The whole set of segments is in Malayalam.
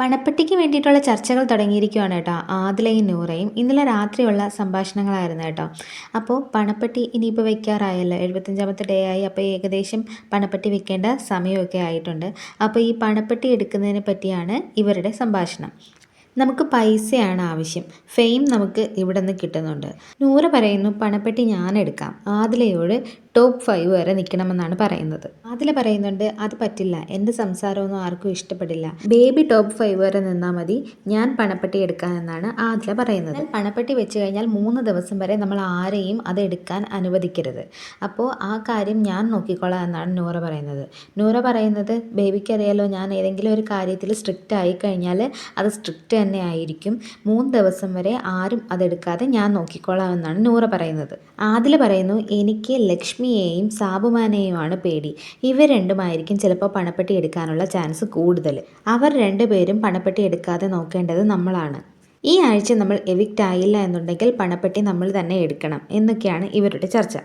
പണപ്പെട്ടിക്ക് വേണ്ടിയിട്ടുള്ള ചർച്ചകൾ തുടങ്ങിയിരിക്കുകയാണ് കേട്ടോ ആദിലയും നൂറയും. ഇന്നലെ രാത്രിയുള്ള സംഭാഷണങ്ങളായിരുന്നു കേട്ടോ. അപ്പോൾ പണപ്പെട്ടി ഇനിയിപ്പോൾ വെക്കാറായല്ലോ, 75ാമത്തെ ഡേ ആയി. അപ്പോൾ ഏകദേശം പണപ്പെട്ടി വെക്കേണ്ട സമയമൊക്കെ ആയിട്ടുണ്ട്. അപ്പോൾ ഈ പണപ്പെട്ടി എടുക്കുന്നതിനെ പറ്റിയാണ് ഇവരുടെ സംഭാഷണം. നമുക്ക് പൈസയാണ് ആവശ്യം, ഫെയിം നമുക്ക് ഇവിടെ നിന്ന് കിട്ടുന്നുണ്ട്. നൂറ പറയുന്നു പണപ്പെട്ടി ഞാൻ എടുക്കാം, ആദിലയോട് ടോപ്പ് 5 വരെ നിൽക്കണമെന്നാണ് പറയുന്നത്. ആദില പറയുന്നുണ്ട് അത് പറ്റില്ല, എൻ്റെ സംസാരമൊന്നും ആർക്കും ഇഷ്ടപ്പെടില്ല, ബേബി ടോപ്പ് 5 വരെ നിന്നാൽ മതി, ഞാൻ പണപ്പെട്ടി എടുക്കാമെന്നാണ് ആദില പറയുന്നത്. പണപ്പെട്ടി വെച്ച് കഴിഞ്ഞാൽ 3 ദിവസം വരെ നമ്മൾ ആരെയും അത് എടുക്കാൻ അനുവദിക്കരുത്. അപ്പോൾ ആ കാര്യം ഞാൻ നോക്കിക്കോളാം എന്നാണ് നൂറ പറയുന്നത്. നൂറ പറയുന്നത് ബേബിക്കറിയാലോ, ഞാൻ ഏതെങ്കിലും ഒരു കാര്യത്തിൽ സ്ട്രിക്റ്റ് ആയിക്കഴിഞ്ഞാൽ അത് സ്ട്രിക്റ്റ് തന്നെ ആയിരിക്കും, 3 ദിവസം വരെ ആരും അതെടുക്കാതെ ഞാൻ നോക്കിക്കോളാം എന്നാണ് നൂറ പറയുന്നത്. ആദില പറയുന്നു എനിക്ക് ലക്ഷ്മിയെയും സാബുമാനെയുമാണ് പേടി, ഇവർ രണ്ടുമായിരിക്കും ചിലപ്പോൾ പണപ്പെട്ടി എടുക്കാനുള്ള ചാൻസ് കൂടുതൽ, അവർ രണ്ടുപേരും പണപ്പെട്ടി എടുക്കാതെ നോക്കേണ്ടത് നമ്മളാണ്. ഈ ആഴ്ച നമ്മൾ എവിക്റ്റ് ആയില്ല എന്നുണ്ടെങ്കിൽ പണപ്പെട്ടി നമ്മൾ തന്നെ എടുക്കണം എന്നൊക്കെയാണ് ഇവരുടെ ചർച്ച.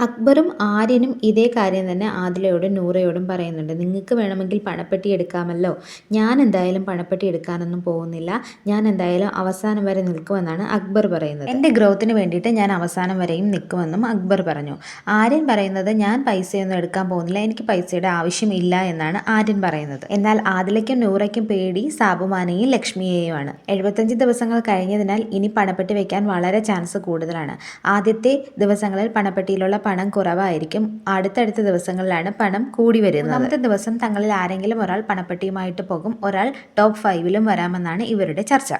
അക്ബറും ആര്യനും ഇതേ കാര്യം തന്നെ ആദിലയോടും നൂറയോടും പറയുന്നുണ്ട്. നിങ്ങൾക്ക് വേണമെങ്കിൽ പണപ്പെട്ടി എടുക്കാമല്ലോ, ഞാൻ എന്തായാലും പണപ്പെട്ടി എടുക്കാനൊന്നും പോകുന്നില്ല, ഞാൻ എന്തായാലും അവസാനം വരെ നിൽക്കുമെന്നാണ് അക്ബർ പറയുന്നത്. എൻ്റെ ഗ്രോത്തിന് വേണ്ടിയിട്ട് ഞാൻ അവസാനം വരെയും നിൽക്കുമെന്നും അക്ബർ പറഞ്ഞു. ആര്യൻ പറയുന്നത് ഞാൻ പൈസയൊന്നും എടുക്കാൻ പോകുന്നില്ല, എനിക്ക് പൈസയുടെ ആവശ്യമില്ല എന്നാണ് ആര്യൻ പറയുന്നത്. എന്നാൽ ആദിലയ്ക്കും നൂറയ്ക്കും പേടി സാബുമാനെയും ലക്ഷ്മിയെയുമാണ്. 75 ദിവസങ്ങൾ കഴിഞ്ഞതിനാൽ ഇനി പണപ്പെട്ടി വെക്കാൻ വളരെ ചാൻസ് കൂടുതലാണ്. ആദ്യത്തെ ദിവസങ്ങളിൽ പണപ്പെട്ടിയിലുള്ള പണം കുറവായിരിക്കും, അടുത്തടുത്ത ദിവസങ്ങളിലാണ് പണം കൂടി വരുന്നത്. 3ാമത്തെ ദിവസം തങ്ങളിൽ ആരെങ്കിലും ഒരാൾ പണപ്പെട്ടിയുമായിട്ട് പോകും, ഒരാൾ ടോപ്പ് 5 വരാമെന്നാണ് ഇവരുടെ ചർച്ച.